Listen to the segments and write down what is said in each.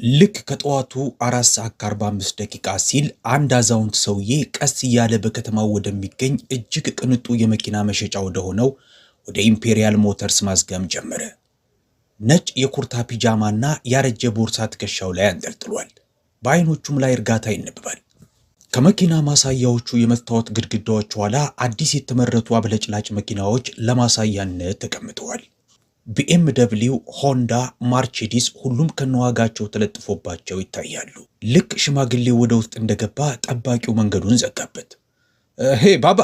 ልክ ከጠዋቱ 4:45 ደቂቃ ሲል አንድ አዛውንት ሰውዬ ቀስ እያለ በከተማው ወደሚገኝ እጅግ ቅንጡ የመኪና መሸጫ ወደሆነው ወደ ኢምፔሪያል ሞተርስ ማዝገም ጀመረ። ነጭ የኩርታ ፒጃማና ያረጀ ቦርሳ ትከሻው ላይ አንጠልጥሏል። በአይኖቹም ላይ እርጋታ ይነበባል። ከመኪና ማሳያዎቹ የመስታወት ግድግዳዎች ኋላ አዲስ የተመረቱ አብለጭላጭ መኪናዎች ለማሳያነት ተቀምጠዋል። ቢኤምደብሊው፣ ሆንዳ፣ ማርቼዲስ ሁሉም ከነዋጋቸው ተለጥፎባቸው ይታያሉ። ልክ ሽማግሌው ወደ ውስጥ እንደገባ ጠባቂው መንገዱን ዘጋበት። ሄ ባባ፣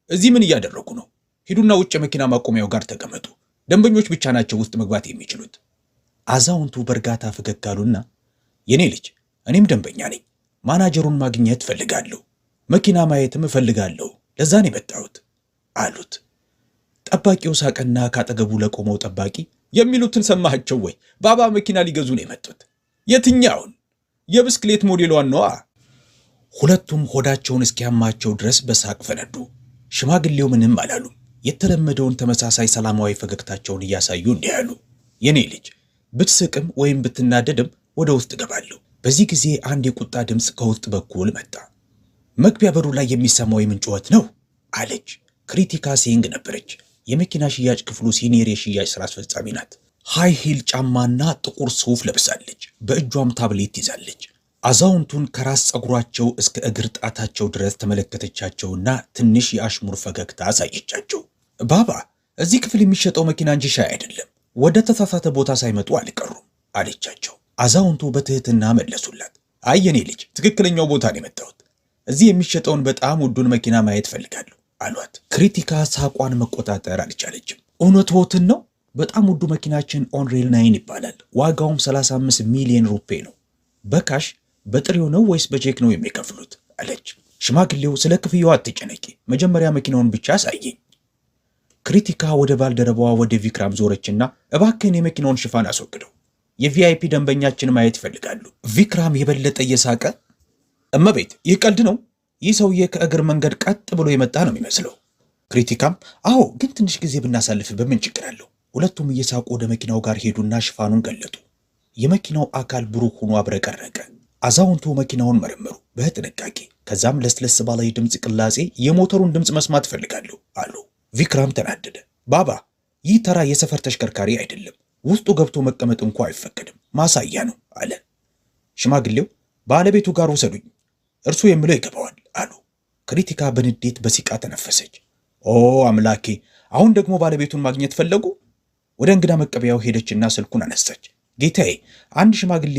እዚህ ምን እያደረጉ ነው? ሂዱና ውጭ መኪና ማቆሚያው ጋር ተቀመጡ። ደንበኞች ብቻ ናቸው ውስጥ መግባት የሚችሉት። አዛውንቱ በእርጋታ ፈገግ አሉና የኔ ልጅ፣ እኔም ደንበኛ ነኝ። ማናጀሩን ማግኘት እፈልጋለሁ። መኪና ማየትም እፈልጋለሁ። ለዛ ነው የመጣሁት አሉት። ጠባቂው ሳቀና ካጠገቡ ለቆመው ጠባቂ የሚሉትን ሰማሃቸው ወይ? ባባ መኪና ሊገዙ ነው የመጡት። የትኛውን? የብስክሌት ሞዴሏን ነዋ። ሁለቱም ሆዳቸውን እስኪያማቸው ድረስ በሳቅ ፈነዱ። ሽማግሌው ምንም አላሉም። የተለመደውን ተመሳሳይ ሰላማዊ ፈገግታቸውን እያሳዩ እንዲህ አሉ። የኔ ልጅ፣ ብትስቅም ወይም ብትናደድም ወደ ውስጥ ገባለሁ። በዚህ ጊዜ አንድ የቁጣ ድምፅ ከውስጥ በኩል መጣ። መግቢያ በሩ ላይ የሚሰማው የምን ጩኸት ነው? አለች። ክሪቲካ ሲንግ ነበረች። የመኪና ሽያጭ ክፍሉ ሲኒየር የሽያጭ ስራ አስፈጻሚ ናት። ሃይ ሂል ጫማና ጥቁር ሱፍ ለብሳለች። በእጇም ታብሌት ይዛለች። አዛውንቱን ከራስ ፀጉራቸው እስከ እግር ጣታቸው ድረስ ተመለከተቻቸውና ትንሽ የአሽሙር ፈገግታ አሳየቻቸው። ባባ፣ እዚህ ክፍል የሚሸጠው መኪና እንጂ ሻይ አይደለም። ወደ ተሳሳተ ቦታ ሳይመጡ አልቀሩም አለቻቸው። አዛውንቱ በትህትና መለሱላት። አይ የኔ ልጅ፣ ትክክለኛው ቦታ ነው የመጣሁት። እዚህ የሚሸጠውን በጣም ውዱን መኪና ማየት ፈልጋለሁ አሏት። ክሪቲካ ሳቋን መቆጣጠር አልቻለችም። እውነትዎትን ነው? በጣም ውዱ መኪናችን ኦንሬል 9 ይባላል። ዋጋውም 35 ሚሊዮን ሩፔ ነው። በካሽ በጥሬው ነው ወይስ በቼክ ነው የሚከፍሉት? አለች። ሽማግሌው ስለ ክፍያው አትጨነቂ፣ መጀመሪያ መኪናውን ብቻ አሳየኝ። ክሪቲካ ወደ ባልደረባዋ ወደ ቪክራም ዞረችና እባክህን የመኪናውን ሽፋን አስወግደው፣ የቪአይፒ ደንበኛችን ማየት ይፈልጋሉ። ቪክራም የበለጠ እየሳቀ እመቤት፣ ይህ ቀልድ ነው? ይህ ሰውዬ ከእግር መንገድ ቀጥ ብሎ የመጣ ነው የሚመስለው። ክሪቲካም አዎ፣ ግን ትንሽ ጊዜ ብናሳልፍ በምን ችግር አለው? ሁለቱም እየሳቁ ወደ መኪናው ጋር ሄዱና ሽፋኑን ገለጡ። የመኪናው አካል ብሩህ ሆኖ አብረቀረቀ። አዛውንቱ መኪናውን መረመሩ በጥንቃቄ። ከዛም ለስለስ ባለ ድምፅ ቅላጼ የሞተሩን ድምፅ መስማት እፈልጋለሁ አሉ። ቪክራም ተናደደ። ባባ፣ ይህ ተራ የሰፈር ተሽከርካሪ አይደለም። ውስጡ ገብቶ መቀመጥ እንኳ አይፈቀድም። ማሳያ ነው አለ። ሽማግሌው ባለቤቱ ጋር ውሰዱኝ፣ እርሱ የሚለው ይገባዋል አሉ። ክሪቲካ በንዴት በሲቃ ተነፈሰች። ኦ አምላኬ! አሁን ደግሞ ባለቤቱን ማግኘት ፈለጉ። ወደ እንግዳ መቀበያው ሄደችና ስልኩን አነሳች። ጌታዬ፣ አንድ ሽማግሌ